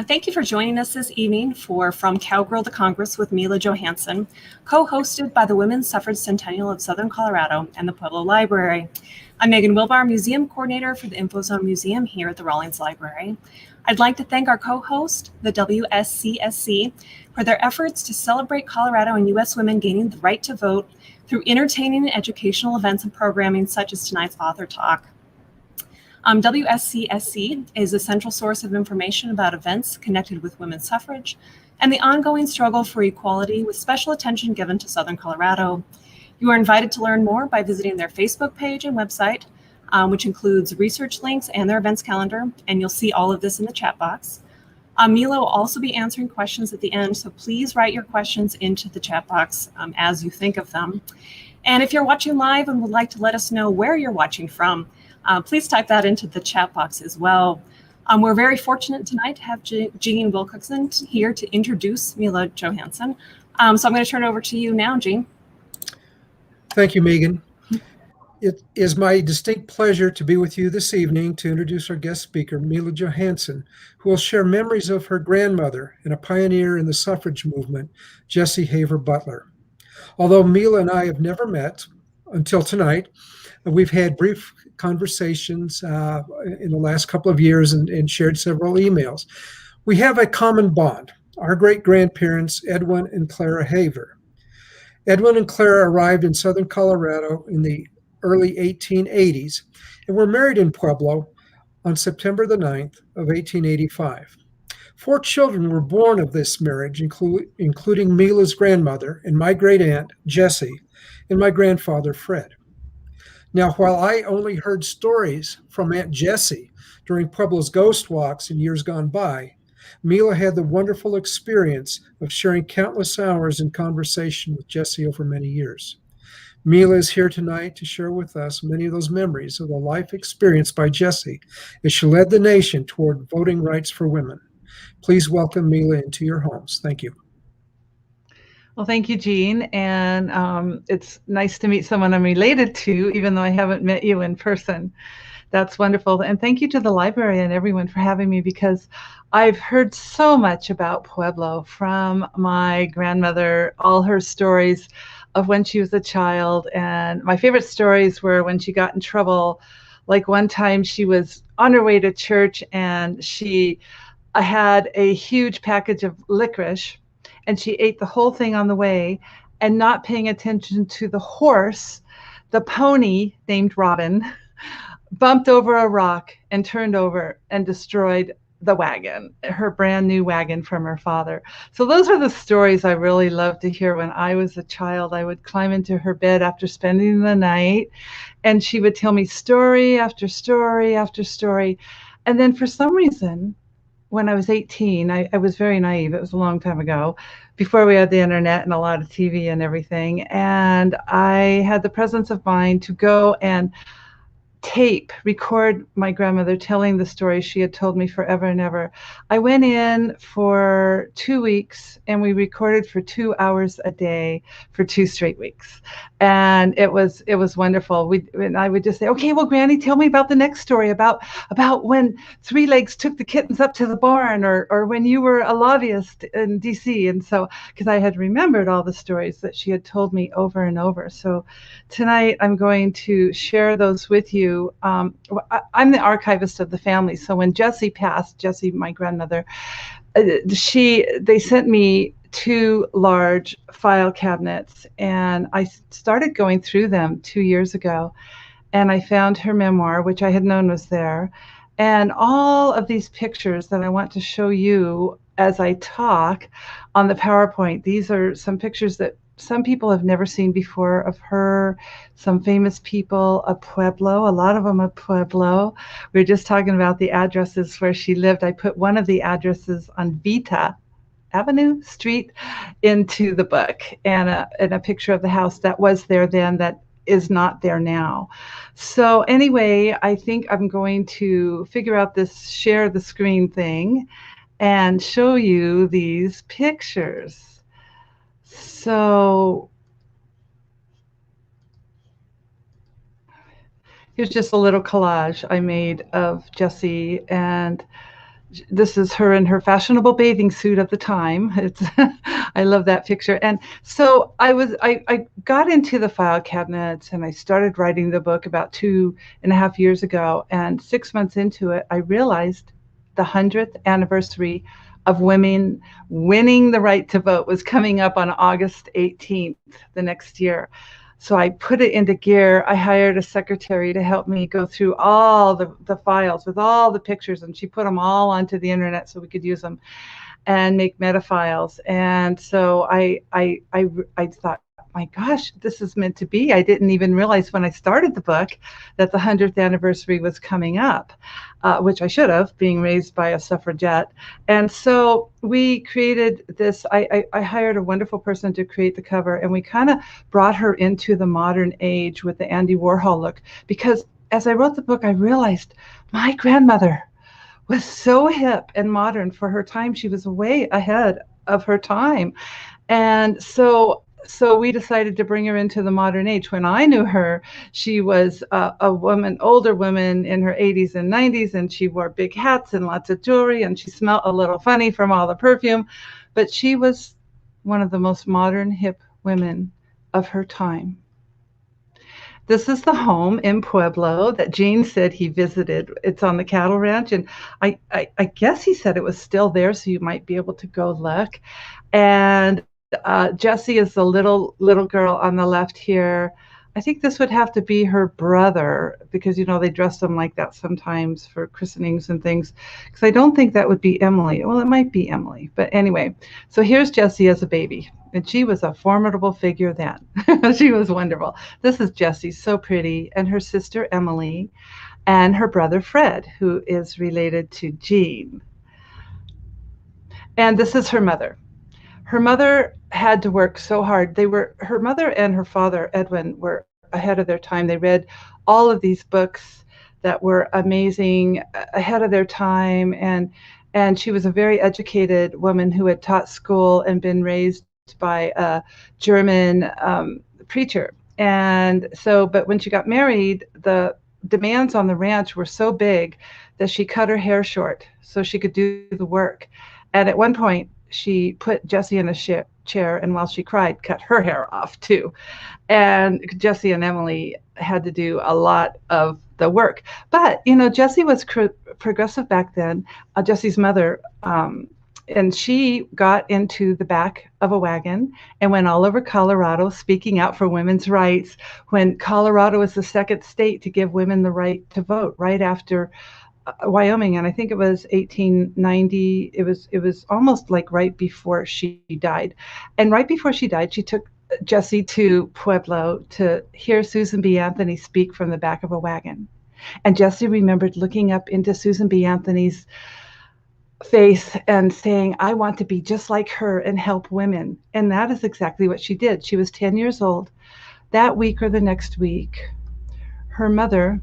Thank you for joining us this evening for From Cowgirl to Congress with Mila Johansson, co-hosted by the Women's Suffrage Centennial of Southern Colorado and the Pueblo Library. I'm Megan Wilbar, Museum Coordinator for the InfoZone Museum here at the Rawlings Library. I'd like to thank our co-host, the WSCSC, for their efforts to celebrate Colorado and U.S. women gaining the right to vote through entertaining and educational events and programming such as tonight's author talk. WSCSC is a central source of information about events connected with women's suffrage and the ongoing struggle for equality, with special attention given to Southern Colorado. You are invited to learn more by visiting their Facebook page and website, which includes research links and their events calendar, and you'll see all of this in the chat box. Mila will also be answering questions at the end, so please write your questions into the chat box as you think of them. And if you're watching live and would like to let us know where you're watching from, please type that into the chat box as well. We're very fortunate tonight to have Jean Wilcoxon here to introduce Mila Johansson. So I'm going to turn it over to you now, Jean. Thank you, Megan. It is my distinct pleasure to be with you this evening to introduce our guest speaker, Mila Johansson, who will share memories of her grandmother and a pioneer in the suffrage movement, Jessie Haver Butler. Although Mila and I have never met until tonight, we've had brief conversations in the last couple of years and shared several emails. We have a common bond, our great-grandparents, Edwin and Clara Haver. Edwin and Clara arrived in southern Colorado in the early 1880s and were married in Pueblo on September the 9th of 1885. 4 children were born of this marriage, including Mila's grandmother and my great-aunt, Jessie, and my grandfather, Fred. Now, while I only heard stories from Aunt Jessie during Pueblo's ghost walks in years gone by, Mila had the wonderful experience of sharing countless hours in conversation with Jessie over many years. Mila is here tonight to share with us many of those memories of the life experienced by Jessie as she led the nation toward voting rights for women. Please welcome Mila into your homes. Thank you. Well, thank you, Jean. And it's nice to meet someone I'm related to, even though I haven't met you in person. That's wonderful. And thank you to the library and everyone for having me, because I've heard so much about Pueblo from my grandmother, all her stories of when she was a child. And my favorite stories were when she got in trouble. Like one time she was on her way to church and she had a huge package of licorice, and she ate the whole thing on the way, and not paying attention to the horse, the pony named Robin, bumped over a rock and turned over and destroyed the wagon, her brand new wagon from her father. So those are the stories I really loved to hear when I was a child. I would climb into her bed after spending the night, and she would tell me story after story after story. And then for some reason, when I was 18, I was very naive. It was a long time ago, before we had the internet and a lot of TV and everything. And I had the presence of mind to go and record my grandmother telling the story she had told me forever and ever. I went in for 2 weeks and we recorded for 2 hours a day for 2 straight weeks. And it was wonderful. And I would just say, okay, well, Granny, tell me about the next story about when Three Legs took the kittens up to the barn, or when you were a lobbyist in DC. And so, because I had remembered all the stories that she had told me over and over. So tonight I'm going to share those with you. I'm the archivist of the family. So when Jessie passed, Jessie, my grandmother, they sent me 2 large file cabinets, and I started going through them 2 years ago, and I found her memoir, which I had known was there, and all of these pictures that I want to show you as I talk on the PowerPoint. These are some pictures that some people have never seen before of her, some famous people of Pueblo, a lot of them of Pueblo. We were just talking about the addresses where she lived. I put one of the addresses on Vita Avenue Street into the book, and a picture of the house that was there then that is not there now. So anyway, I think I'm going to figure out this share the screen thing and show you these pictures. So here's just a little collage I made of Jessie, and this is her in her fashionable bathing suit of the time. It's I love that picture. And so I got into the file cabinets and I started writing the book about 2.5 years ago. And 6 months into it, I realized the 100th anniversary of women winning the right to vote was coming up on August 18th the next year. So I put it into gear. I hired a secretary to help me go through all the files with all the pictures, and she put them all onto the internet so we could use them and make meta files. And so I thought, my gosh, this is meant to be. I didn't even realize when I started the book that the 100th anniversary was coming up, which I should have, being raised by a suffragette. And so we created this. I hired a wonderful person to create the cover, and we kind of brought her into the modern age with the Andy Warhol look, because as I wrote the book, I realized my grandmother was so hip and modern for her time. She was way ahead of her time. And so we decided to bring her into the modern age. When I knew her, she was a woman, older woman in her 80s and 90s, and she wore big hats and lots of jewelry, and she smelled a little funny from all the perfume. But she was one of the most modern, hip women of her time. This is the home in Pueblo that Gene said he visited. It's on the cattle ranch, and I guess he said it was still there, so you might be able to go look. And Jessie is the little girl on the left here. I think this would have to be her brother, because they dress them like that sometimes for christenings and things. Because I don't think that would be Emily. Well, it might be Emily, but anyway. So here's Jessie as a baby, and she was a formidable figure then. She was wonderful. This is Jessie, so pretty, and her sister Emily, and her brother Fred, who is related to Jean. And this is her mother. Her mother had to work so hard. Her mother and her father, Edwin, were ahead of their time. They read all of these books that were amazing, ahead of their time. And she was a very educated woman who had taught school and been raised by a German preacher. And so, but when she got married, the demands on the ranch were so big that she cut her hair short so she could do the work. And at one point, she put Jessie in a chair, and while she cried, cut her hair off too. And Jessie and Emily had to do a lot of the work. But, Jessie was progressive back then, Jessie's mother, and she got into the back of a wagon and went all over Colorado speaking out for women's rights, when Colorado was the second state to give women the right to vote, right after Wyoming. And I think it was 1890. It was almost like right before she died. And right before she died, she took Jessie to Pueblo to hear Susan B. Anthony speak from the back of a wagon. And Jessie remembered looking up into Susan B. Anthony's face and saying, I want to be just like her and help women. And that is exactly what she did. She was 10 years old. That week or the next week, her mother,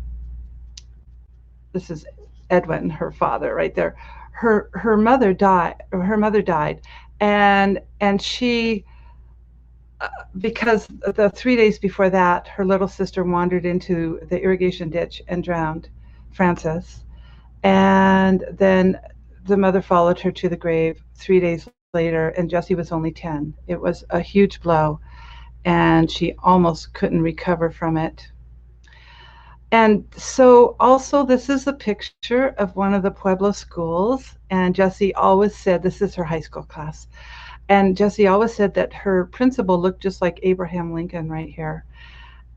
this is Edwin, her father, right there. Her mother died, and she, because the 3 days before that, her little sister wandered into the irrigation ditch and drowned, Frances, and then the mother followed her to the grave 3 days later, and Jessie was only 10. It was a huge blow, and she almost couldn't recover from it. And so also, this is a picture of one of the Pueblo schools, and Jessie always said, this is her high school class, and Jessie always said that her principal looked just like Abraham Lincoln right here,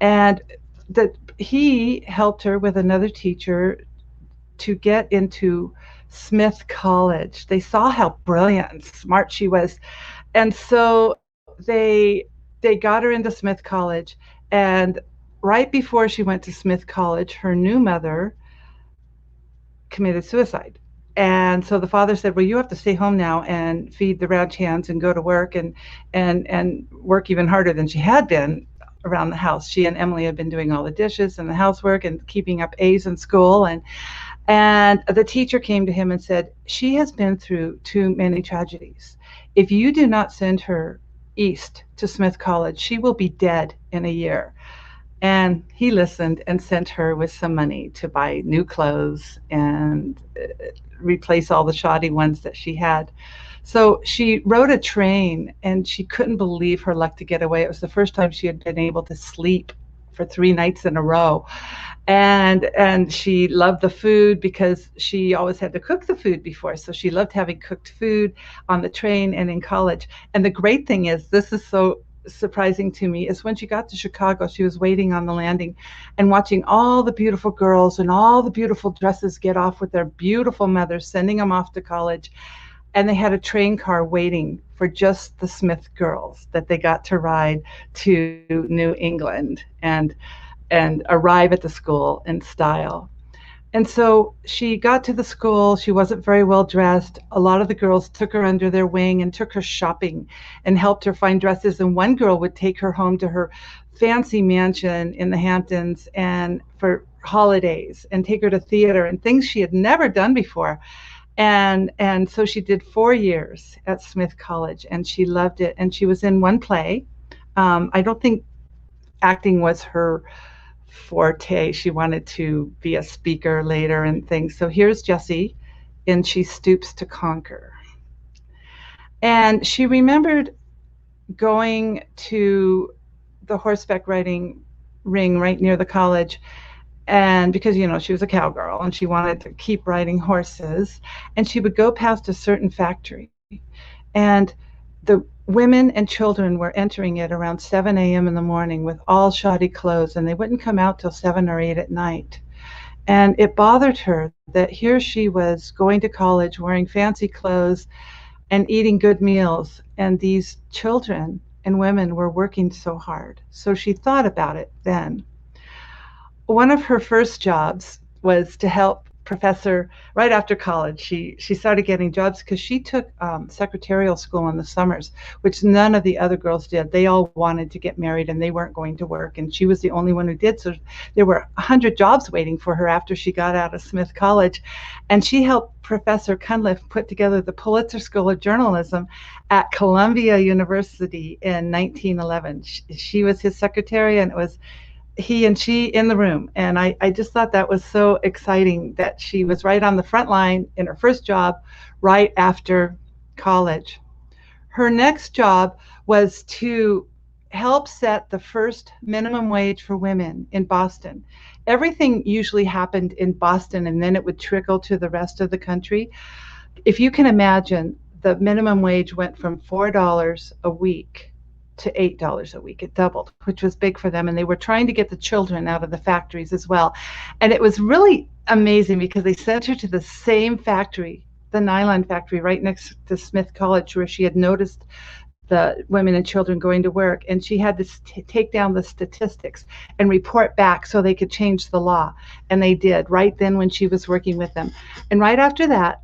and that he helped her with another teacher to get into Smith College. They saw how brilliant and smart she was, and so they got her into Smith College. And right before she went to Smith College, her new mother committed suicide. And so the father said, well, you have to stay home now and feed the ranch hands and go to work and work even harder than she had been around the house. She and Emily had been doing all the dishes and the housework and keeping up A's in school. And the teacher came to him and said, she has been through too many tragedies. If you do not send her east to Smith College, she will be dead in a year. And he listened and sent her with some money to buy new clothes and replace all the shoddy ones that she had. So she rode a train and she couldn't believe her luck to get away. It was the first time she had been able to sleep for 3 nights in a row. And she loved the food because she always had to cook the food before. So she loved having cooked food on the train and in college. And the great thing is, this is so surprising to me, is when she got to Chicago, she was waiting on the landing and watching all the beautiful girls and all the beautiful dresses get off with their beautiful mothers, sending them off to college. And they had a train car waiting for just the Smith girls that they got to ride to New England and arrive at the school in style. And so she got to the school. She wasn't very well dressed. A lot of the girls took her under their wing and took her shopping and helped her find dresses. And one girl would take her home to her fancy mansion in the Hamptons and for holidays, and take her to theater and things she had never done before. And so she did 4 years at Smith College, and she loved it. And she was in one play. I don't think acting was her forte. She wanted to be a speaker later and things. So here's Jessie in She Stoops to Conquer. And she remembered going to the horseback riding ring right near the college, and because she was a cowgirl and she wanted to keep riding horses, and she would go past a certain factory, and the women and children were entering it around 7 a.m. in the morning with all shoddy clothes, and they wouldn't come out till 7 or 8 at night. And it bothered her that here she was going to college wearing fancy clothes and eating good meals, and these children and women were working so hard. So she thought about it then. One of her first jobs was to help professor right after college. She started getting jobs because she took secretarial school in the summers, which none of the other girls did. They all wanted to get married and they weren't going to work, and she was the only one who did. So there were 100 jobs waiting for her after she got out of Smith College. And she helped Professor Cunliffe put together the Pulitzer School of Journalism at Columbia University in 1911. She was his secretary, and it was he and she in the room. And I just thought that was so exciting that she was right on the front line in her first job right after college. Her next job was to help set the first minimum wage for women in Boston. Everything usually happened in Boston and then it would trickle to the rest of the country. If you can imagine, the minimum wage went from $4 a week to $8 a week. It doubled, which was big for them. And they were trying to get the children out of the factories as well. And it was really amazing because they sent her to the same factory, the nylon factory right next to Smith College, where she had noticed the women and children going to work. And she had to take down the statistics and report back so they could change the law. And they did right then when she was working with them. And right after that,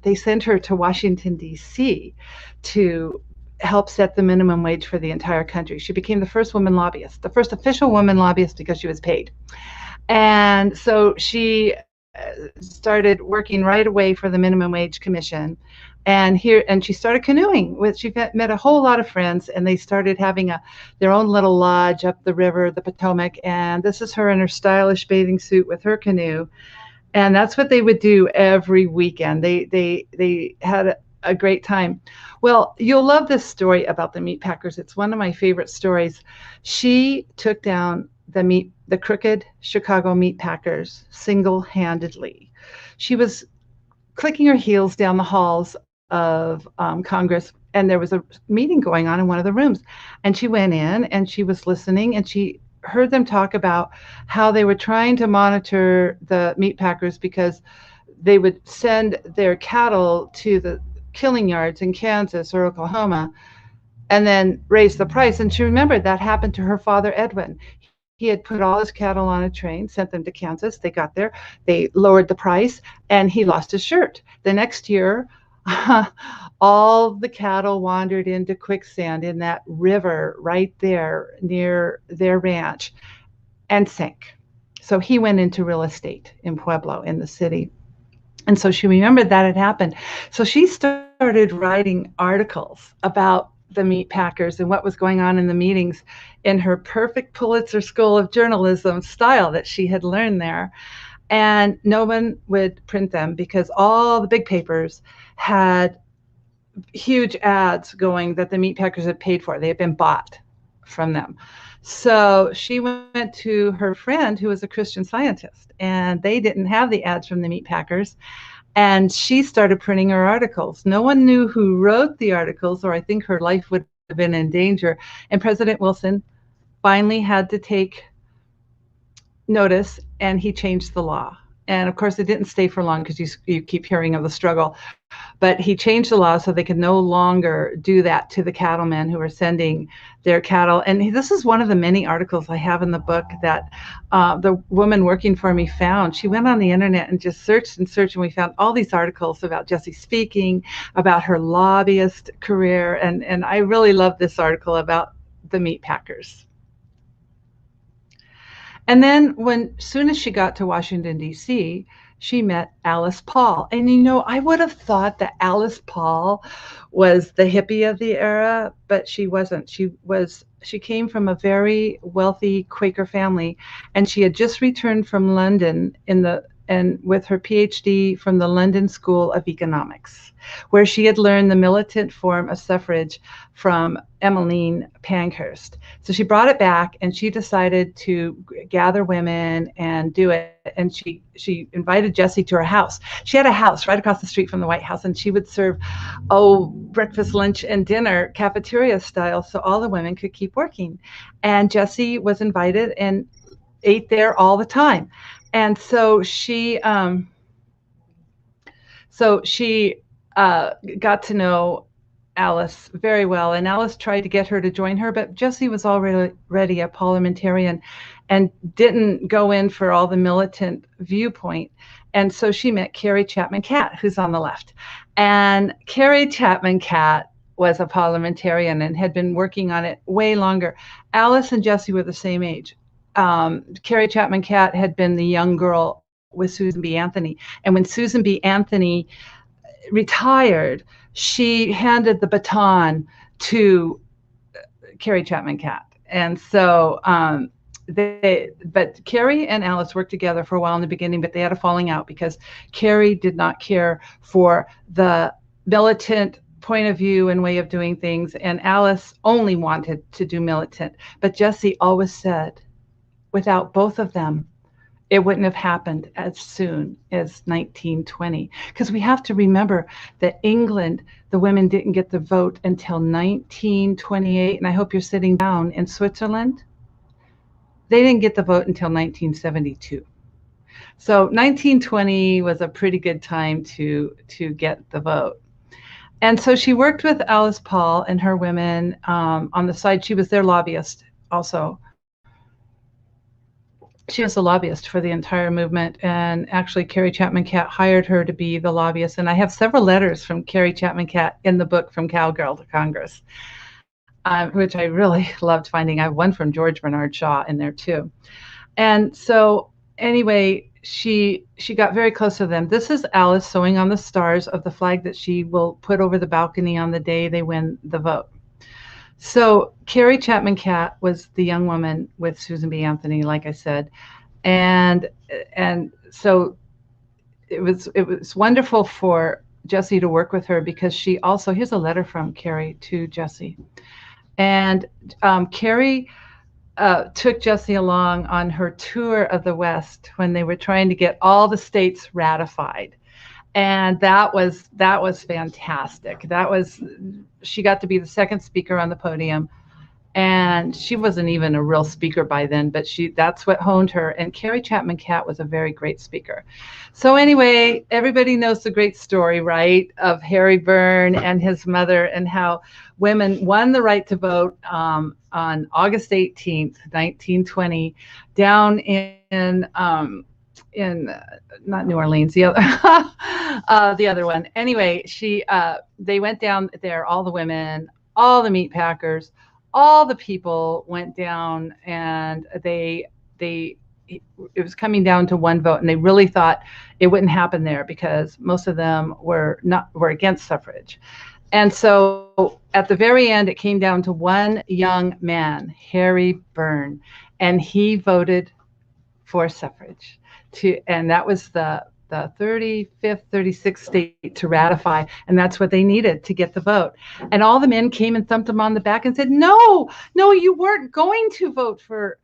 they sent her to Washington, D.C. to help set the minimum wage for the entire country. She became the first woman lobbyist, the first official woman lobbyist, because she was paid. And so she started working right away for the Minimum Wage Commission. And she started canoeing she met a whole lot of friends, and they started having their own little lodge up the river, the Potomac. And this is her in her stylish bathing suit with her canoe. And that's what they would do every weekend. They had a great time. Well, you'll love this story about the meat packers. It's one of my favorite stories. She took down the crooked Chicago meat packers single-handedly. She was clicking her heels down the halls of Congress, and there was a meeting going on in one of the rooms. And she went in and she was listening, and she heard them talk about how they were trying to monitor the meat packers because they would send their cattle to the killing yards in Kansas or Oklahoma and then raise the price. And she remembered that happened to her father, Edwin. He had put all his cattle on a train, sent them to Kansas. They got there, they lowered the price, and he lost his shirt. The next year, all the cattle wandered into quicksand in that river right there near their ranch and sank. So he went into real estate in Pueblo, in the city. And so she remembered that had happened. So she started writing articles about the meat packers and what was going on in the meetings in her perfect Pulitzer School of Journalism style that she had learned there. And no one would print them because all the big papers had huge ads going that the meat packers had paid for. They had been bought from them. So she went to her friend who was a Christian Scientist, and they didn't have the ads from the meat packers. And she started printing her articles. No one knew who wrote the articles, or I think her life would have been in danger. And President Wilson finally had to take notice, and he changed the law. And of course, it didn't stay for long because you keep hearing of the struggle. But he changed the law so they could no longer do that to the cattlemen who were sending their cattle. And this is one of the many articles I have in the book that the woman working for me found. She went on the internet and just searched and searched, and we found all these articles about Jessie speaking, about her lobbyist career. And I really love this article about the meat packers. And then soon as she got to Washington, D.C., she met Alice Paul. And, I would have thought that Alice Paul was the hippie of the era, but she wasn't. She came from a very wealthy Quaker family, and she had just returned from London and with her PhD from the London School of Economics, where she had learned the militant form of suffrage from Emmeline Pankhurst. So she brought it back, and she decided to gather women and do it. And she invited Jessie to her house. She had a house right across the street from the White House, and she would serve breakfast, lunch, and dinner cafeteria style, so all the women could keep working. And Jessie was invited and ate there all the time. And so she got to know Alice very well, and Alice tried to get her to join her, but Jessie was already a parliamentarian and didn't go in for all the militant viewpoint. And so she met Carrie Chapman Catt, who's on the left. And Carrie Chapman Catt was a parliamentarian and had been working on it way longer. Alice and Jessie were the same age. Carrie Chapman Catt had been the young girl with Susan B. Anthony. And when Susan B. Anthony retired, she handed the baton to Carrie Chapman Catt. And so but Carrie and Alice worked together for a while in the beginning, but they had a falling out because Carrie did not care for the militant point of view and way of doing things, and Alice only wanted to do militant. But Jessie always said, without both of them, it wouldn't have happened as soon as 1920. Because we have to remember that England, the women didn't get the vote until 1928. And I hope you're sitting down. In Switzerland, they didn't get the vote until 1972. So 1920 was a pretty good time to get the vote. And so she worked with Alice Paul and her women on the side. She was their lobbyist also. She was a lobbyist for the entire movement, and actually Carrie Chapman Catt hired her to be the lobbyist. And I have several letters from Carrie Chapman Catt in the book From Cowgirl to Congress, which I really loved finding. I have one from George Bernard Shaw in there too. And so anyway, she got very close to them. This is Alice sewing on the stars of the flag that she will put over the balcony on the day they win the vote. So Carrie Chapman Catt was the young woman with Susan B. Anthony, like I said, and so it was wonderful for Jessie to work with her because she also, here's a letter from Carrie to Jessie, and Carrie took Jessie along on her tour of the West when they were trying to get all the states ratified. And that was fantastic. She got to be the second speaker on the podium, and she wasn't even a real speaker by then, but that's what honed her. And Carrie Chapman Catt was a very great speaker. So anyway, everybody knows the great story, right, of Harry Byrne and his mother and how women won the right to vote on August 18th, 1920, down in not New Orleans, the other one. Anyway, they went down there, all the women, all the meat packers, all the people went down, and it was coming down to one vote, and they really thought it wouldn't happen there because most of them were against suffrage. And so at the very end, it came down to one young man, Harry Byrne, and he voted for suffrage. And that was the 35th, 36th state to ratify, and that's what they needed to get the vote. And all the men came and thumped him on the back and said, "No, no, you weren't going to vote for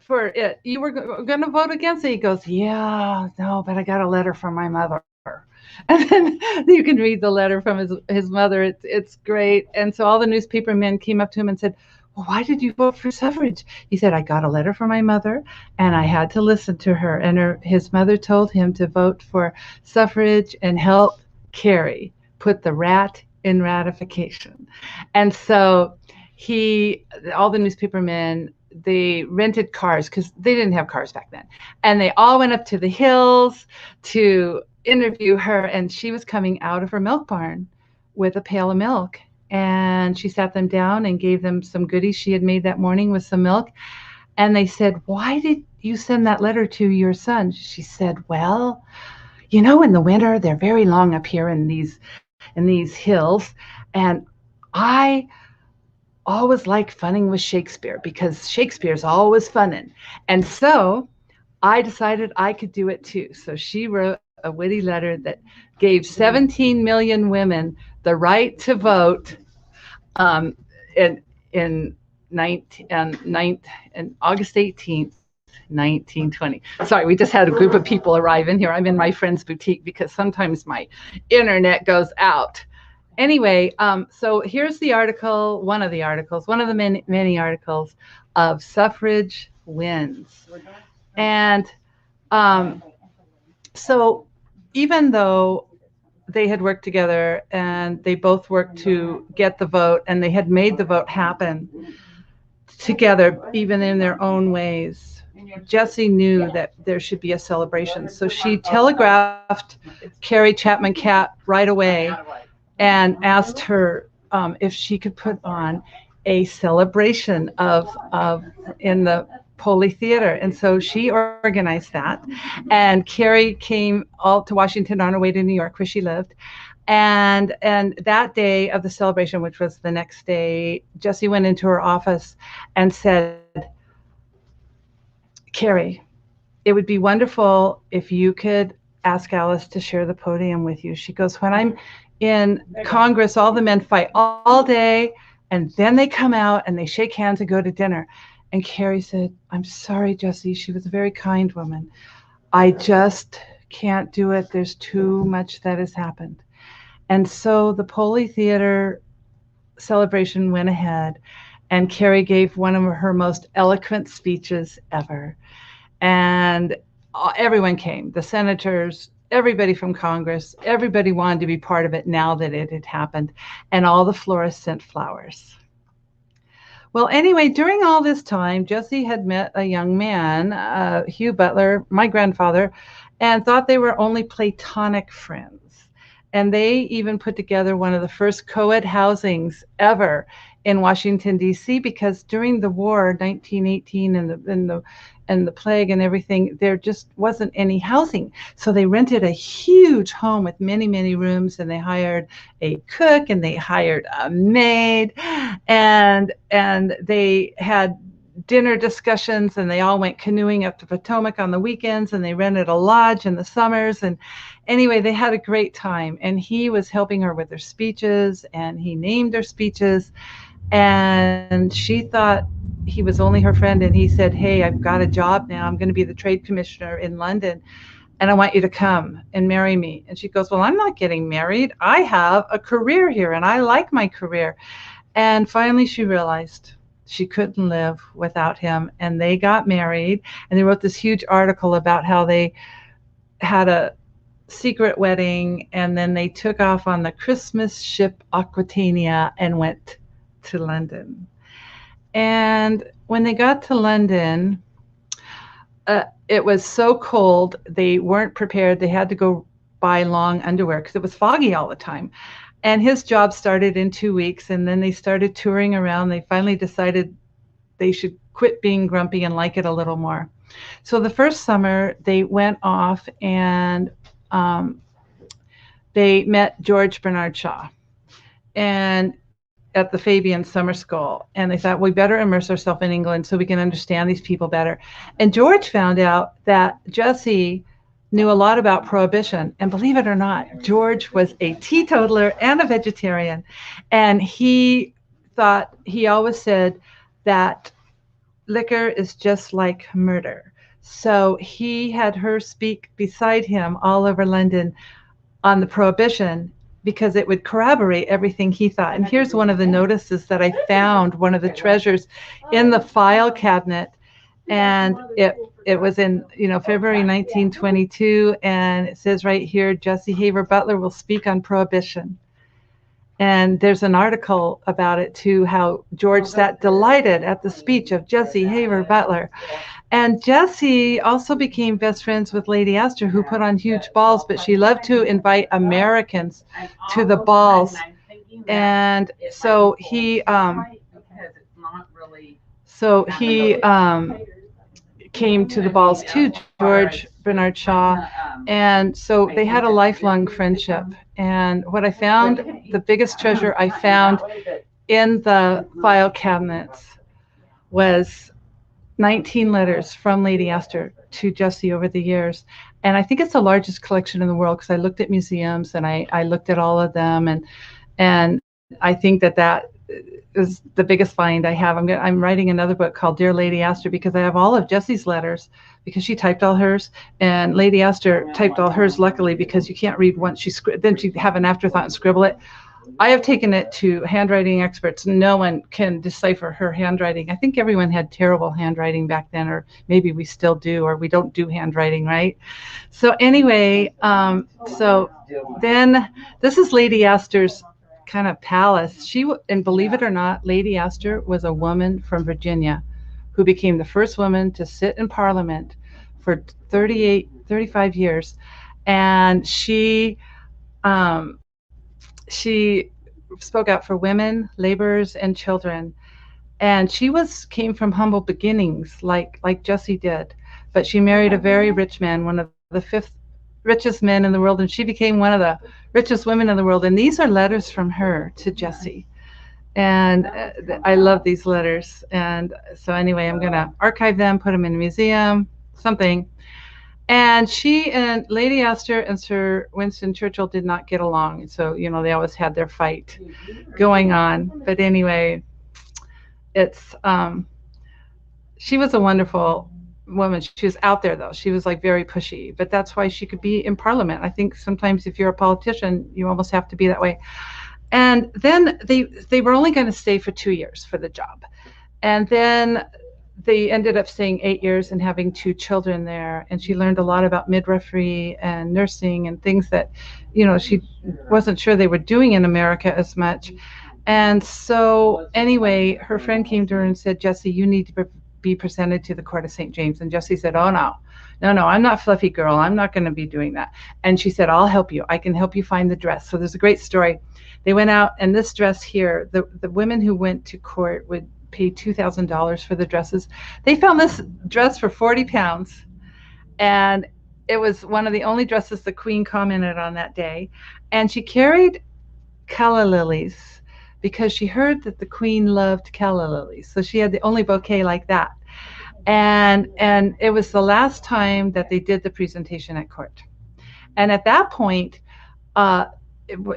it. You were going to vote against it." He goes, "Yeah, no, but I got a letter from my mother." And then you can read the letter from his mother. It's great. And so all the newspaper men came up to him and said, "Well, why did you vote for suffrage?" He said, "I got a letter from my mother and I had to listen to her." And his mother told him to vote for suffrage and help Carrie put the rat in ratification. And so all the newspaper men, they rented cars because they didn't have cars back then. And they all went up to the hills to interview her, and she was coming out of her milk barn with a pail of milk, and she sat them down and gave them some goodies she had made that morning with some milk. And they said, "Why did you send that letter to your son?" She said, "Well, in the winter they're very long up here in these hills, and I always like funning with Shakespeare because Shakespeare's always funning, and so I decided I could do it too." So she wrote a witty letter that gave 17 million women the right to vote in August 18th, 1920. Sorry, we just had a group of people arrive in here. I'm in my friend's boutique because sometimes my internet goes out. Anyway, so here's the article, one of the many articles of Suffrage Wins. And so even though they had worked together and they both worked to get the vote and they had made the vote happen together, even in their own ways, Jessie knew that there should be a celebration. So she telegraphed Carrie Chapman Catt right away and asked her if she could put on a celebration in the Poley Theater. And so she organized that. And Carrie came all to Washington on her way to New York, where she lived. And that day of the celebration, which was the next day, Jessie went into her office and said, "Carrie, it would be wonderful if you could ask Alice to share the podium with you." She goes, "When I'm in Congress, all the men fight all day, and then they come out and they shake hands and go to dinner." And Carrie said, "I'm sorry, Jessie." She was a very kind woman. "I just can't do it. There's too much that has happened." And so the Poley Theater celebration went ahead, and Carrie gave one of her most eloquent speeches ever. And everyone came, the senators, everybody from Congress, everybody wanted to be part of it now that it had happened. And all the florists sent flowers. Well, anyway, during all this time, Jessie had met a young man, Hugh Butler, my grandfather, and thought they were only platonic friends. And they even put together one of the first co-ed housings ever in Washington, D.C., because during the war, 1918, and the plague and everything, there just wasn't any housing. So they rented a huge home with many, many rooms, and they hired a cook and they hired a maid, and they had dinner discussions, and they all went canoeing up to Potomac on the weekends, and they rented a lodge in the summers. And anyway, they had a great time, and he was helping her with her speeches, and he named her speeches, and she thought he was only her friend. And he said, "Hey, I've got a job now. I'm going to be the trade commissioner in London, and I want you to come and marry me." And she goes, "Well, I'm not getting married. I have a career here, and I like my career." And finally she realized she couldn't live without him, and they got married. And they wrote this huge article about how they had a secret wedding, and then they took off on the Christmas ship Aquitania and went to London. And when they got to London, it was so cold, they weren't prepared. They had to go buy long underwear because it was foggy all the time. And his job started in 2 weeks, and then they started touring around. They finally decided they should quit being grumpy and like it a little more. So the first summer, they went off and they met George Bernard Shaw and at the Fabian Summer School. And they thought, we better immerse ourselves in England so we can understand these people better. And George found out that Jessie knew a lot about prohibition. And believe it or not, George was a teetotaler and a vegetarian. And he always said that liquor is just like murder. So he had her speak beside him all over London on the prohibition, because it would corroborate everything he thought. And here's one of the notices that I found, one of the treasures in the file cabinet. And it was in, February 1922. And it says right here, Jessie Haver Butler will speak on prohibition. And there's an article about it too, how George sat delighted at the speech of Jessie Haver Butler. And Jessie also became best friends with Lady Astor, who put on huge balls, but she loved to invite Americans to the balls. And so he came to the balls too, George Bernard Shaw. And so they had a lifelong friendship. And what I found, the biggest treasure I found in the file cabinets was 19 letters from Lady Astor to Jessie over the years. And I think it's the largest collection in the world, because I looked at museums and I looked at all of them. And I think that is the biggest find I have. I'm writing another book called Dear Lady Astor, because I have all of Jessie's letters, because she typed all hers, and Lady Astor typed all hers, luckily, because you can't read once then she'd have an afterthought and scribble it. I have taken it to handwriting experts. No one can decipher her handwriting. I think everyone had terrible handwriting back then, or maybe we still do, or we don't do handwriting, right? So anyway, so then this is Lady Astor's kind of palace. And believe it or not, Lady Astor was a woman from Virginia who became the first woman to sit in Parliament for 35 years. And she spoke out for women, laborers, and children. And she came from humble beginnings, like Jessie did. But she married a very rich man, one of the 5th richest men in the world, and she became one of the richest women in the world. And these are letters from her to Jessie. And I love these letters. And so anyway, I'm going to archive them, put them in a museum, something. And she and Lady Astor and Sir Winston Churchill did not get along. So, they always had their fight going on. But anyway, she was a wonderful woman. She was out there, though. She was like very pushy, but that's why she could be in Parliament. I think sometimes if you're a politician, you almost have to be that way. And then they were only going to stay for 2 years for the job. And then they ended up staying 8 years and having 2 children there. And she learned a lot about midwifery and nursing and things that, she wasn't sure they were doing in America as much. And so anyway, her friend came to her and said, Jessie, you need to be presented to the court of St. James. And Jessie said, oh, no, I'm not fluffy girl. I'm not going to be doing that. And she said, I'll help you. I can help you find the dress. So there's a great story. They went out, and this dress here, the women who went to court would pay $2,000 for the dresses. They found this dress for 40 pounds. And it was one of the only dresses the Queen commented on that day. And she carried calla lilies, because she heard that the Queen loved calla lilies. So she had the only bouquet like that. And it was the last time that they did the presentation at court. And at that point, as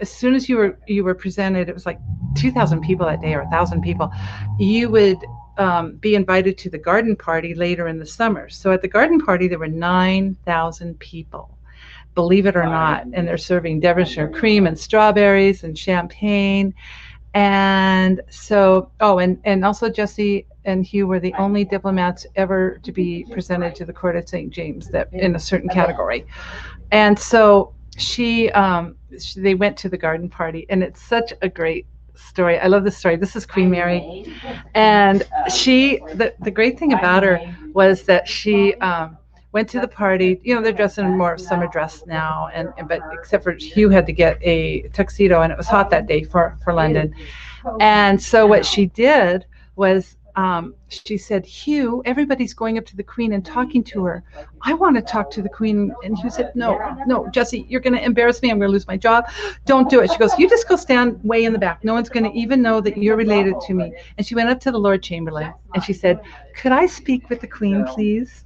soon as you were presented, it was like 2,000 people that day, or 1,000 people. You would be invited to the garden party later in the summer. So at the garden party, there were 9,000 people, believe it or not. And they're serving Devonshire cream and strawberries and champagne. And so, and also Jessie and Hugh were the only diplomats ever to be presented to the court of St. James that in a certain category. And so they went to the garden party, and it's such a great story. I love this story. This is Queen Mary. And the great thing about her was that she went to the party. They're dressed in more summer dress now, but except for Hugh had to get a tuxedo, and it was hot that day for London. And so what she did was she said, Hugh, everybody's going up to the Queen and talking to her. I want to talk to the Queen. And Hugh said, no, Jesse, you're going to embarrass me. I'm going to lose my job. Don't do it. She goes, you just go stand way in the back. No one's going to even know that you're related to me. And she went up to the Lord Chamberlain and she said, could I speak with the Queen, please?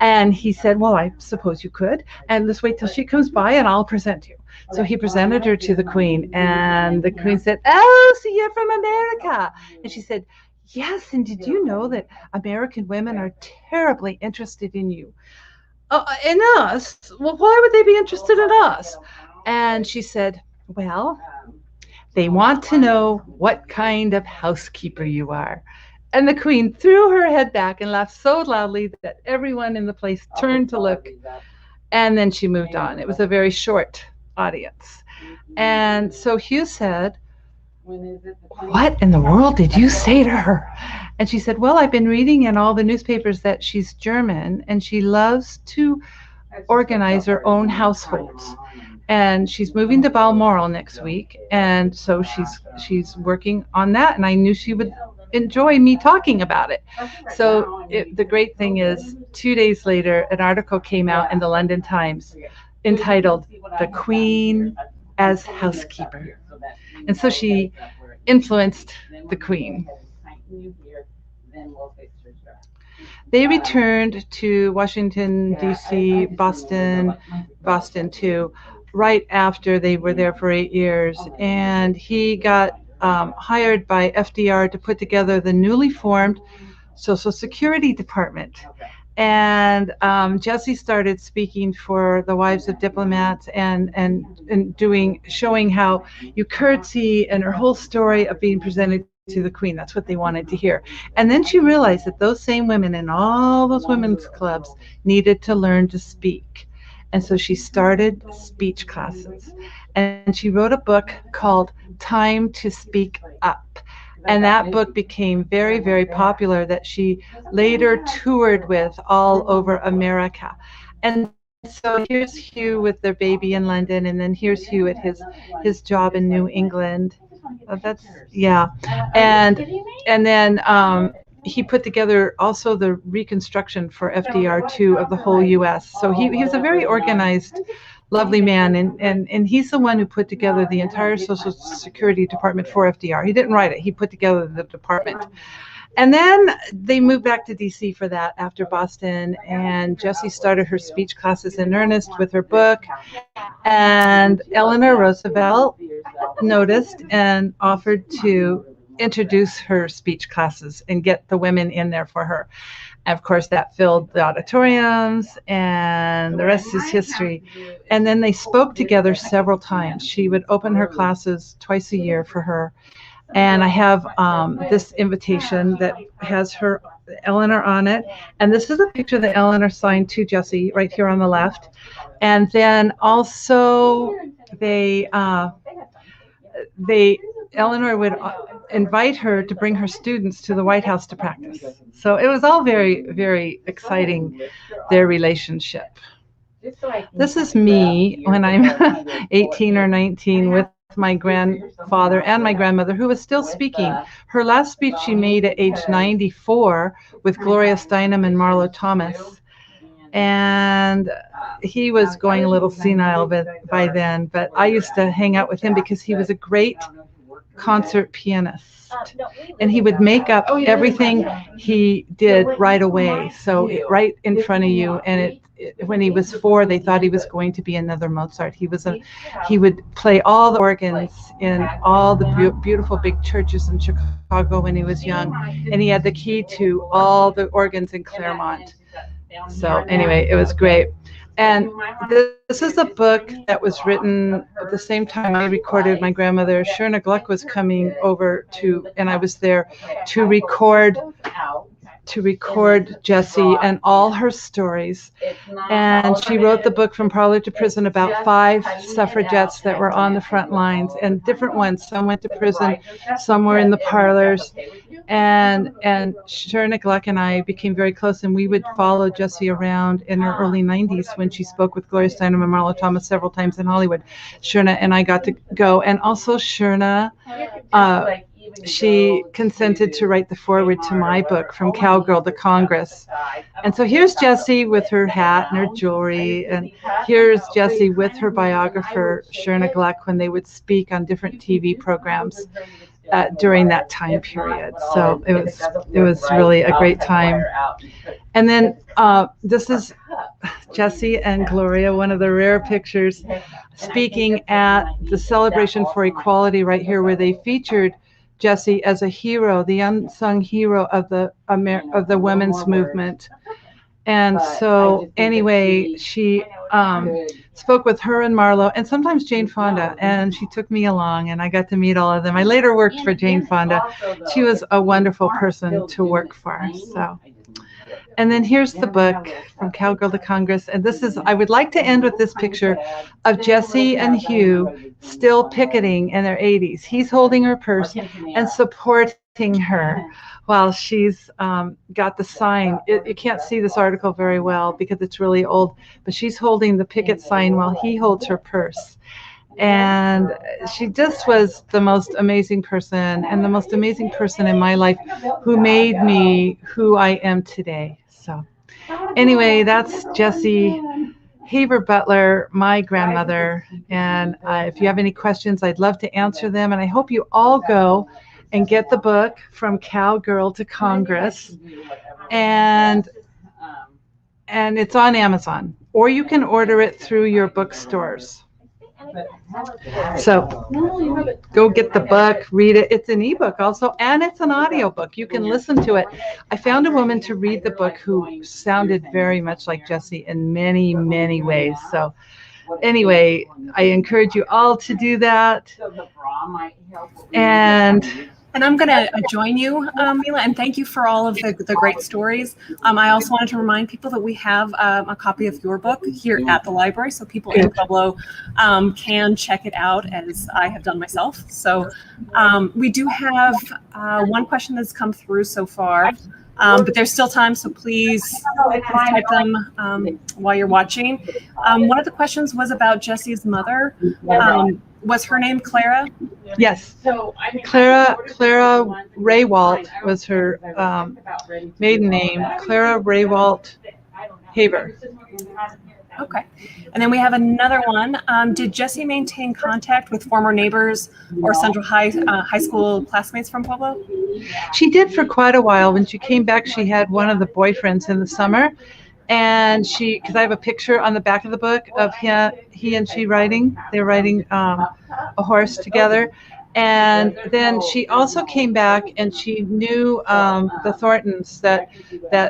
And he said, well, I suppose you could. And let's wait till she comes by and I'll present you. So he presented her to the Queen, and the Queen said, oh, so you're from America. And she said, yes, and did you know that American women are terribly interested in you? In us? Well, why would they be interested in us? And she said, well, they want to know what kind of housekeeper you are. And the Queen threw her head back and laughed so loudly that everyone in the place turned to look. And then she moved on. It was a very short audience. And so Hugh said, what in the world did you say to her? And she said, well, I've been reading in all the newspapers that she's German and she loves to organize her own households. And she's moving to Balmoral next week. And so she's working on that. And I knew she would enjoy me talking about it. So the great thing is 2 days later, an article came out in the London Times entitled The Queen as Housekeeper. And so she influenced the Queen. They returned to Washington, D.C., Boston too, right after they were there for 8 years. And he got hired by FDR to put together the newly formed Social Security Department. And Jesse started speaking for the wives of diplomats and showing how you curtsy, and her whole story of being presented to the Queen. That's what they wanted to hear. And then she realized that those same women in all those women's clubs needed to learn to speak. And so she started speech classes. And she wrote a book called Time to Speak Up. And that book became very, very popular, that she later toured with all over America. And so here's Hugh with their baby in London, and then here's Hugh at his job in New England. And then he put together also the reconstruction for FDR too of the whole U.S. So he was a very organized, lovely man, and he's the one who put together the entire Social Security Department for FDR. He didn't write it. He put together the department. And then they moved back to D.C. for that after Boston, and Jessie started her speech classes in earnest with her book, and Eleanor Roosevelt noticed and offered to introduce her speech classes and get the women in there for her. And of course, that filled the auditoriums, and the rest is history. And then they spoke together several times. She would open her classes twice a year for her. And I have this invitation that has her, Eleanor, on it. And this is a picture that Eleanor signed to Jessie right here on the left. And then also Eleanor would invite her to bring her students to the White House to practice. So it was all very, very exciting, their relationship. This is me when I'm 18 or 19 with my grandfather and my grandmother, who was still speaking. Her last speech she made at age 94 with Gloria Steinem and Marlo Thomas. And he was going a little senile by then, but I used to hang out with him because he was a great concert pianist, and he would make up everything he did right away, so right in front of you. And when he was 4, they thought he was going to be another Mozart. He would play all the organs in all the beautiful big churches in Chicago when he was young, and he had the key to all the organs in Claremont. So anyway, it was great. And this is a book that was written at the same time I recorded my grandmother. Shirna Gluck was coming over and I was there to record Jessie and all her stories. And she wrote the book From Parlor to Prison about 5 suffragettes that were on the front lines, and different ones. Some went to prison, some were in the parlors. And Shirna Gluck and I became very close, and we would follow Jessie around in her early 90s when she spoke with Gloria Steinem and Marlo Thomas several times in Hollywood. Shirna and I got to go, and also Shirna she consented to write the foreword to my book, From Cowgirl to Congress. And so here's Jessie with her hat and her jewelry, and here's Jessie with her biographer, Sherna Gluck, when they would speak on different TV programs during that time period. So it was really a great time. And then this is Jessie and Gloria, one of the rare pictures, speaking at the Celebration for Equality right here, where they featured Jessie as a hero, the unsung hero of the women's movement. And so anyway, she spoke with her and Marlo, and sometimes Jane Fonda, and she took me along, and I got to meet all of them. I later worked for Jane Fonda. She was a wonderful person to work for. So. And then here's the book, From Cowgirl to Congress. And this is, I would like to end with this picture of Jessie and Hugh still picketing in their 80s. He's holding her purse and supporting her while she's got the sign. You can't see this article very well because it's really old, but she's holding the picket sign while he holds her purse. And she just was the most amazing person, and the most amazing person in my life, who made me who I am today. So anyway, that's Jessie Haver Butler, my grandmother. And if you have any questions, I'd love to answer them. And I hope you all go and get the book, From Cowgirl to Congress. And it's on Amazon, or you can order it through your bookstores. So go get the book, read it. It's an ebook also, and it's an audiobook. You can listen to it. I found a woman to read the book who sounded very much like Jessie in many, many ways. So anyway, I encourage you all to do that. And I'm going to join you, Mila, and thank you for all of the great stories. I also wanted to remind people that we have a copy of your book here at the library, so people in Pueblo can check it out, as I have done myself. So we do have one question that's come through so far, but there's still time, so please type them while you're watching. One of the questions was about Jessie's mother. Was her name Clara? Yes. Clara Raywalt was her maiden name. Clara Raywalt Haver. Okay. And then we have another one. Did Jessie maintain contact with former neighbors or Central High School classmates from Pueblo? She did for quite a while. When she came back, she had one of the boyfriends in the summer. And because I have a picture on the back of the book of he and she riding. They're riding a horse together. And then she also came back, and she knew the Thorntons that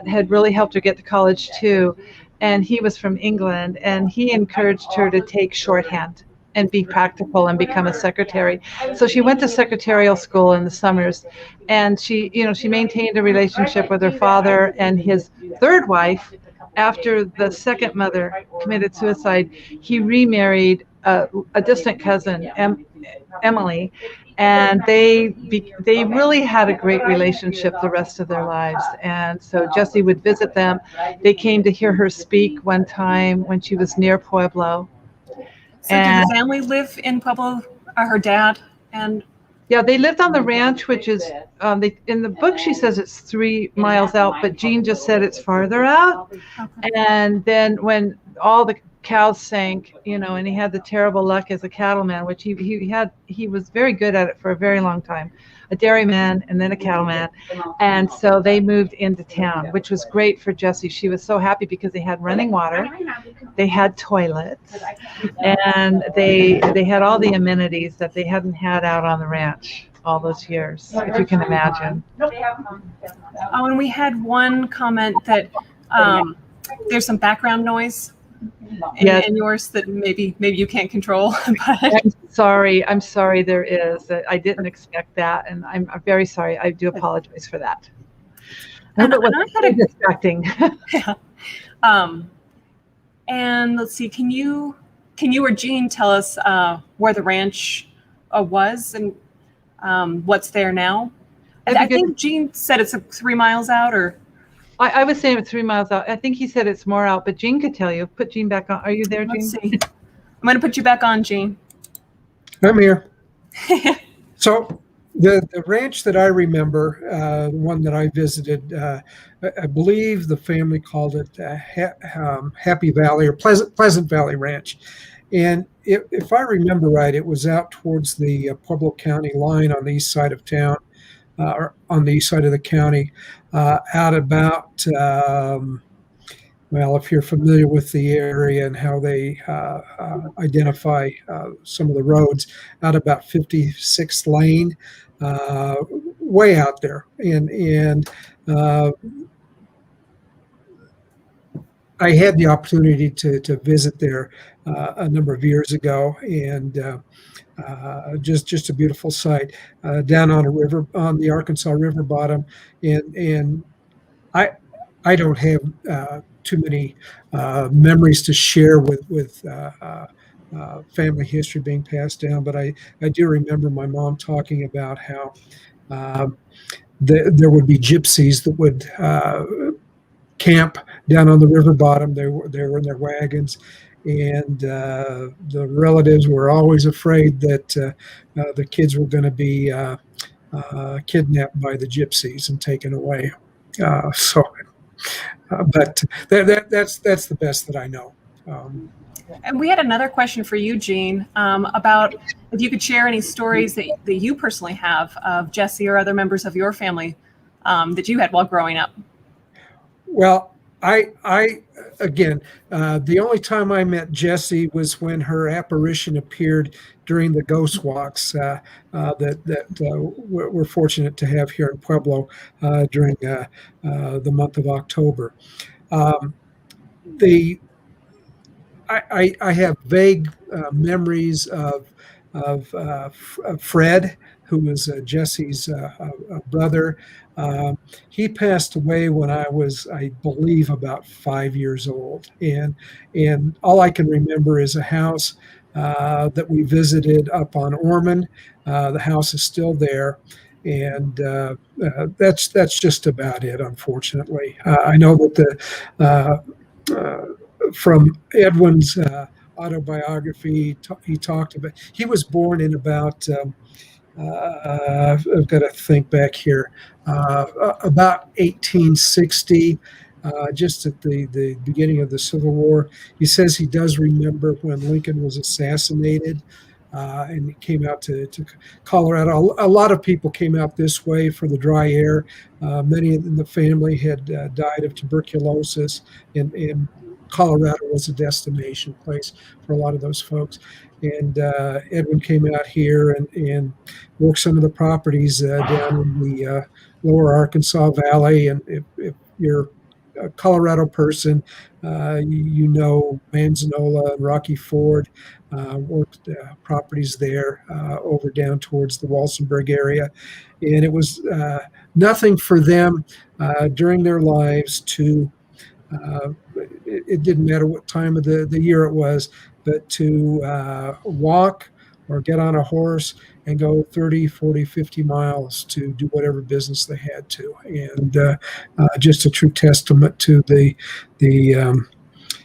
had really helped her get to college too. And he was from England, and he encouraged her to take shorthand and be practical and become a secretary. So she went to secretarial school in the summers, and she maintained a relationship with her father and his third wife. After the second mother committed suicide, he remarried a distant cousin, Emily, and they really had a great relationship the rest of their lives. And so Jessie would visit them. They came to hear her speak one time when she was near Pueblo. So did the family live in Pueblo? Her dad and? Yeah, they lived on the ranch, which is, in the book she says it's 3 miles out, but Jean just said it's farther out. Okay. And then when all the cows sank, and he had the terrible luck as a cattleman, which he was very good at it for a very long time, a dairyman and then a cattleman. And so they moved into town, which was great for Jessie. She was so happy because they had running water, they had toilets, and they had all the amenities that they hadn't had out on the ranch all those years, if you can imagine. Oh, and we had one comment that there's some background noise in yours that maybe you can't control. But I'm sorry there is. I didn't expect that, and I'm very sorry. I do apologize for that. And I had distracting. Yeah. And let's see, can you or Jean tell us where the ranch was and what's there now? I think Jean said it's 3 miles out, or I was saying it's 3 miles out. I think he said it's more out, but Jean could tell you. Put Jean back on. Are you there, Jean? Let's see. I'm going to put you back on, Jean. I'm here. So The ranch that I remember, the one that I visited, I believe the family called it Happy Valley or Pleasant Valley Ranch. And if I remember right, it was out towards the Pueblo County line on the east side of town, or on the east side of the county, out about, well, if you're familiar with the area and how they identify some of the roads, out about 56th Lane, uh, way out there. And I had the opportunity to visit there a number of years ago, and just a beautiful sight down on a river, on the Arkansas River bottom. And I I don't have too many memories to share with family history being passed down, but I do remember my mom talking about how um, there would be gypsies that would camp down on the river bottom. They were in their wagons, and the relatives were always afraid that the kids were going to be kidnapped by the gypsies and taken away. But that's the best that I know. And we had another question for you, Jean, about if you could share any stories that you personally have of Jesse or other members of your family that you had while growing up. Well, I again, the only time I met Jessie was when her apparition appeared during the ghost walks that we're fortunate to have here in Pueblo during the month of October. Um, the I have vague memories of Fred, who was Jesse's brother. He passed away when I was, I believe, about 5 years old, and all I can remember is a house that we visited up on Ormond. The house is still there, and that's just about it. Unfortunately, I know that from Edwin's autobiography, he talked about he was born in about I've got to think back here, about 1860, just at the beginning of the Civil War. He says he does remember when Lincoln was assassinated. And he came out to Colorado. A lot of people came out this way for the dry air. Many in the family had died of tuberculosis, and Colorado was a destination place for a lot of those folks. And Edwin came out here and worked some of the properties down in the lower Arkansas Valley. And if you're a Colorado person, you know Manzanola and Rocky Ford, worked properties there over down towards the Walsenburg area. And it was nothing for them during their lives to it didn't matter what time of the year it was, but to walk or get on a horse and go 30, 40, 50 miles to do whatever business they had to. And just a true testament to the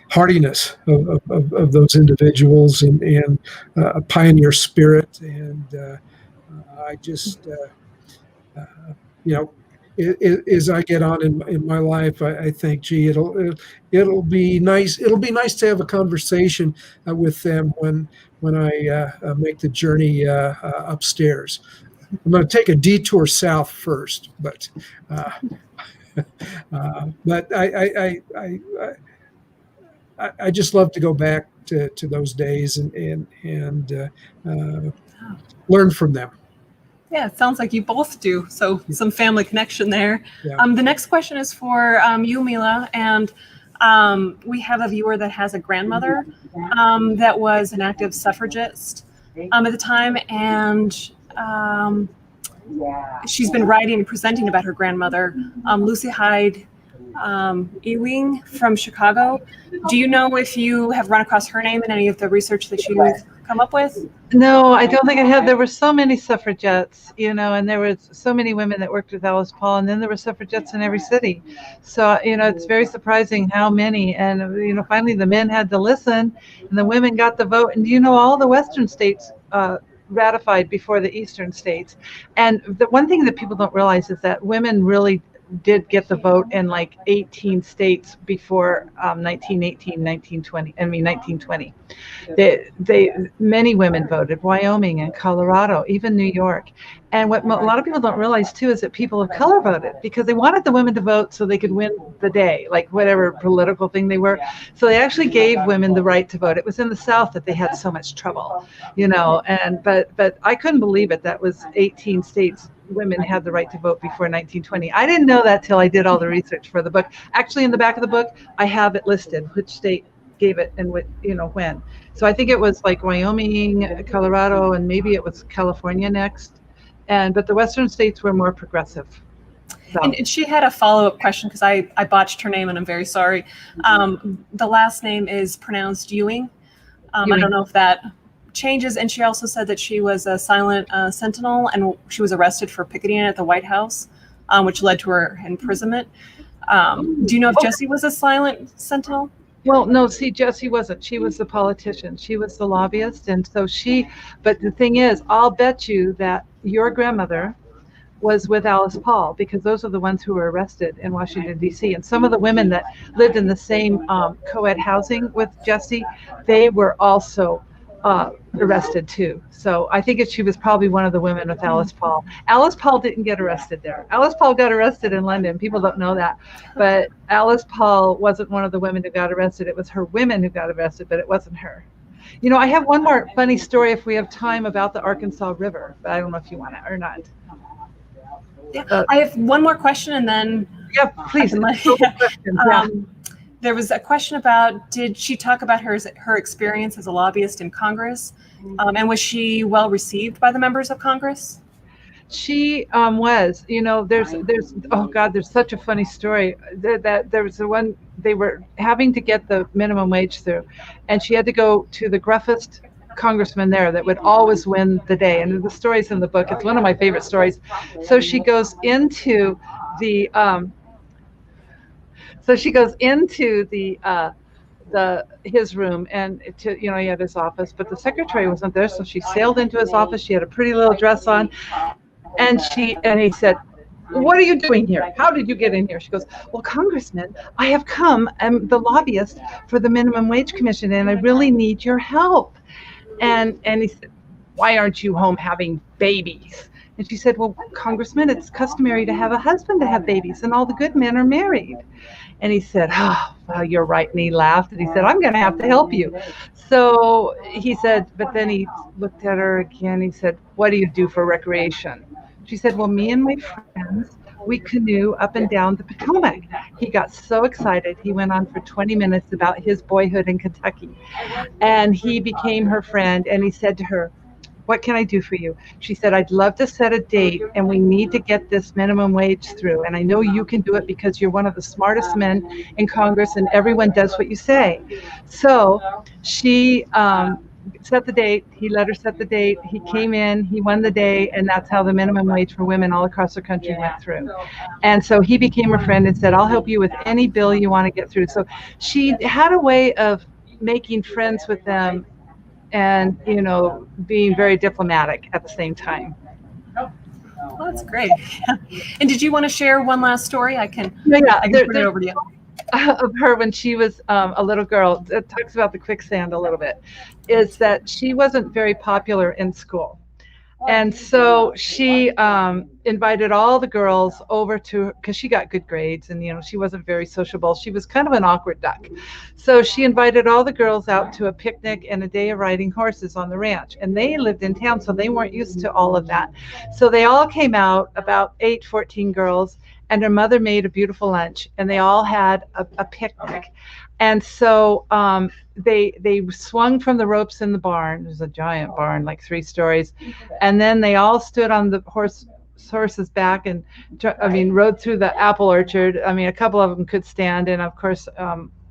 hardiness of those individuals and a pioneer spirit. And I just, you know, as I get on in my life, I think, gee, it'll be nice. It'll be nice to have a conversation with them when I make the journey upstairs. I'm going to take a detour south first, but I just love to go back to those days and learn from them. Yeah, it sounds like you both do. So some family connection there. Yeah. The next question is for you, Mila. And we have a viewer that has a grandmother that was an active suffragist at the time. And she's been writing and presenting about her grandmother, Lucy Hyde Ewing from Chicago. Do you know if you have run across her name in any of the research that you've come up with? No, I don't think I have. There were so many suffragettes, and there were so many women that worked with Alice Paul, and then there were suffragettes in every city. So, it's very surprising how many. And, finally the men had to listen and the women got the vote. And, all the Western states ratified before the eastern states. And the one thing that people don't realize is that women really did get the vote in like 18 states before 1918, 1920. I mean 1920. Many women voted. Wyoming and Colorado, even New York. And what a lot of people don't realize too is that people of color voted because they wanted the women to vote so they could win the day, like whatever political thing they were. So they actually gave women the right to vote. It was in the South that they had so much trouble, you know. And but I couldn't believe it. That was 18 states. Women had the right to vote before 1920. I didn't know that till I did all the research for the book. Actually, in the back of the book, I have it listed which state gave it and what, you know, when. So I think it was like Wyoming, Colorado, and maybe it was California next. But the Western states were more progressive. So. And she had a follow-up question because I botched her name and I'm very sorry. The last name is pronounced Ewing. I don't know if that changes. And she also said that she was a silent sentinel and she was arrested for picketing at the White House, which led to her imprisonment. Do you know if Jessie was a silent sentinel? Well, no, see, Jessie wasn't. She was the politician. She was the lobbyist. And so but the thing is, I'll bet you that your grandmother was with Alice Paul because those are the ones who were arrested in Washington, D.C. And some of the women that lived in the same co-ed housing with Jessie, they were also arrested too. So I think she was probably one of the women with Alice Paul. Alice Paul didn't get arrested there. Alice Paul got arrested in London. People don't know that. But Alice Paul wasn't one of the women who got arrested. It was her women who got arrested, but it wasn't her. You know, I have one more funny story if we have time about the Arkansas River, but I don't know if you want it or not. Yeah, I have one more question and then... Yeah, please. There was a question about, did she talk about her experience as a lobbyist in Congress? And was she well received by the members of Congress? She was. You know, there's oh God, there's such a funny story. That there was the one, they were having to get the minimum wage through, and she had to go to the gruffest congressman there that would always win the day. And the story's in the book. It's one of my favorite stories. So she goes into the his room and he had his office, but the secretary wasn't there. So she sailed into his office. She had a pretty little dress on, and he said, "What are you doing here? How did you get in here?" She goes, "Well, Congressman, I have come. I'm the lobbyist for the Minimum Wage Commission, and I really need your help." And he said, "Why aren't you home having babies?" And she said, "Well, Congressman, it's customary to have a husband to have babies, and all the good men are married." And he said, "Oh, well, you're right." And he laughed, and he said, "I'm going to have to help you." So he said, but then he looked at her again. He said, "What do you do for recreation?" She said, "Well, me and my friends, we canoe up and down the Potomac." He got so excited. He went on for 20 minutes about his boyhood in Kentucky. And he became her friend. And he said to her, "What can I do for you?" She said, "I'd love to set a date, and we need to get this minimum wage through. And I know you can do it because you're one of the smartest men in Congress, and everyone does what you say." So she set the date. He let her set the date. He came in, he won the day, and that's how the minimum wage for women all across the country went through. And so he became her friend and said, "I'll help you with any bill you want to get through." So she had a way of making friends with them and, being very diplomatic at the same time. Well, that's great. And did you want to share one last story? I can turn it over to you. Of her when she was a little girl, it talks about the quicksand a little bit, is that she wasn't very popular in school. And so she invited all the girls over to, because she got good grades and, she wasn't very sociable. She was kind of an awkward duck. So she invited all the girls out to a picnic and a day of riding horses on the ranch. And they lived in town, so they weren't used to all of that. So they all came out, about 14 girls, and her mother made a beautiful lunch, and they all had a picnic. And so they swung from the ropes in the barn. There's a giant barn, like 3 stories. And then they all stood on the horse's back and, rode through the apple orchard. A couple of them could stand. And of course,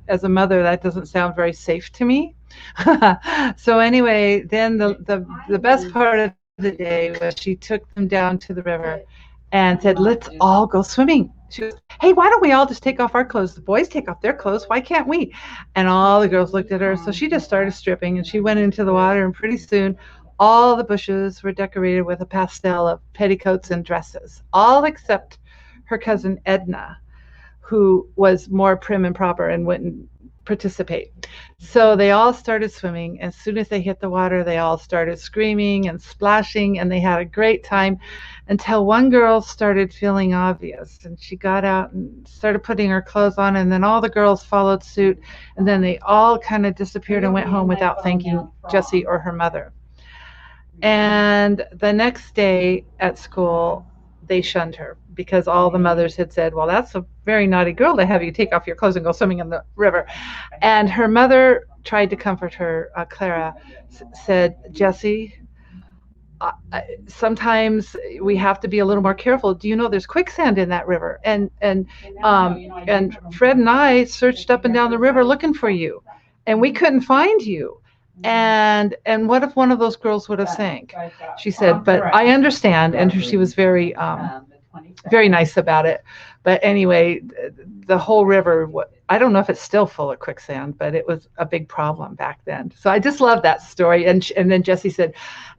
as a mother, that doesn't sound very safe to me. So anyway, then the best part of the day was she took them down to the river and said, "Let's all go swimming." She goes, "Hey, why don't we all just take off our clothes? The boys take off their clothes. Why can't we?" And all the girls looked at her. So she just started stripping, and she went into the water, and pretty soon All the bushes were decorated with a pastel of petticoats and dresses, all except her cousin Edna, who was more prim and proper and wouldn't participate. So they all started swimming. As soon as they hit the water, they all started screaming and splashing, and they had a great time until one girl started feeling obvious, and she got out and started putting her clothes on, and then all the girls followed suit, and then they all kind of disappeared and went home without thanking Jessie or her mother. And the next day at school, they shunned her because all the mothers had said, well, that's a very naughty girl to have you take off your clothes and go swimming in the river. And her mother tried to comfort her. Clara said, Jessie, sometimes we have to be a little more careful. Do you know there's quicksand in that river? And Fred and I searched up and down the river looking for you, and we couldn't find you. And what if one of those girls would have sank? She said, but I understand. And she was very nice about it. But anyway, the whole river, I don't know if it's still full of quicksand, but it was a big problem back then. So I just love that story. And then Jessie said,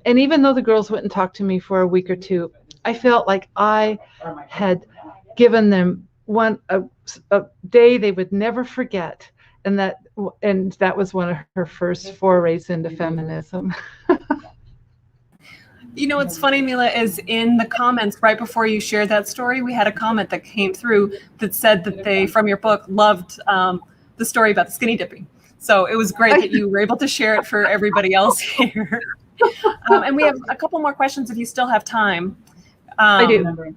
and even though the girls wouldn't talk to me for a week or two, I felt like I had given them a day they would never forget. And that was one of her first forays into feminism. You know, what's funny, Mila, is in the comments right before you shared that story, we had a comment that came through that said that they, from your book, loved the story about the skinny dipping. So it was great that you were able to share it for everybody else here. And we have a couple more questions if you still have time. I do.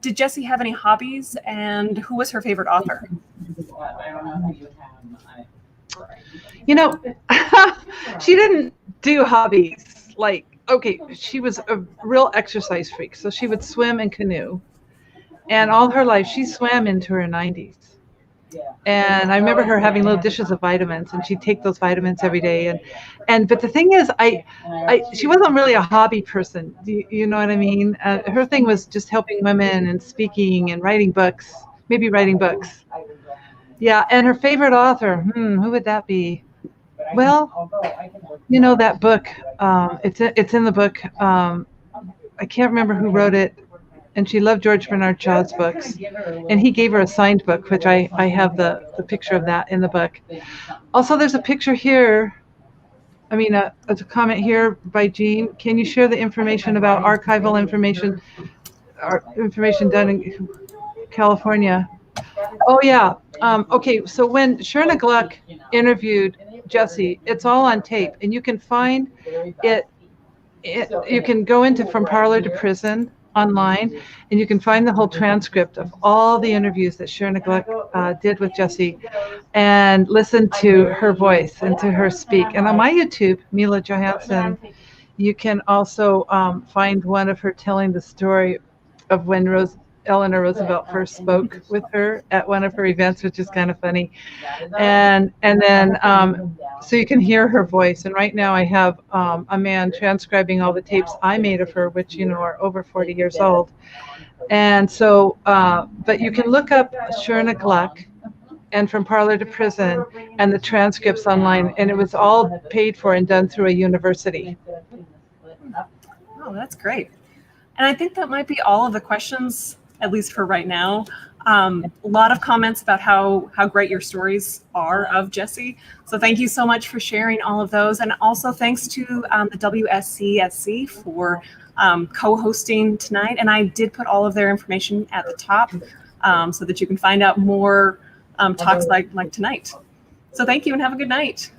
Did Jessie have any hobbies, and who was her favorite author? You know, she didn't do hobbies. Like, okay, she was a real exercise freak. So she would swim and canoe. And all her life, she swam into her 90s. And I remember her having little dishes of vitamins, and she'd take those vitamins every day. But the thing is, she wasn't really a hobby person. You know what I mean? Her thing was just helping women and speaking and writing books, maybe writing books. Yeah, and her favorite author, who would that be? Well, you know that book. It's in the book. I can't remember who wrote it. And she loved George Bernard Shaw's books. And he gave her a signed book, which I have the picture of that in the book. Also, there's a picture here. There's a comment here by Jean. Can you share the information about archival information done in California? Oh, yeah. Okay, so when Sherna Gluck interviewed Jessie, it's all on tape. And you can find it. You can go into From Parlor to Prison online, and you can find the whole transcript of all the interviews that Sherna Gluck did with Jessie, and listen to her voice and to her speak. And on my YouTube, Mila Johansson, you can also find one of her telling the story of when Eleanor Roosevelt first spoke with her at one of her events, which is kind of funny. And then so you can hear her voice. And right now I have a man transcribing all the tapes I made of her, which, are over 40 years old. And so, but you can look up Sherna Gluck and From Parlor to Prison and the transcripts online. And it was all paid for and done through a university. Oh, that's great. And I think that might be all of the questions, at least for right now. A lot of comments about how great your stories are of Jessie. So thank you so much for sharing all of those. And also thanks to the WSCSC for co-hosting tonight. And I did put all of their information at the top so that you can find out more talks like tonight. So thank you and have a good night.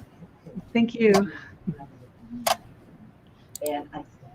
Thank you. And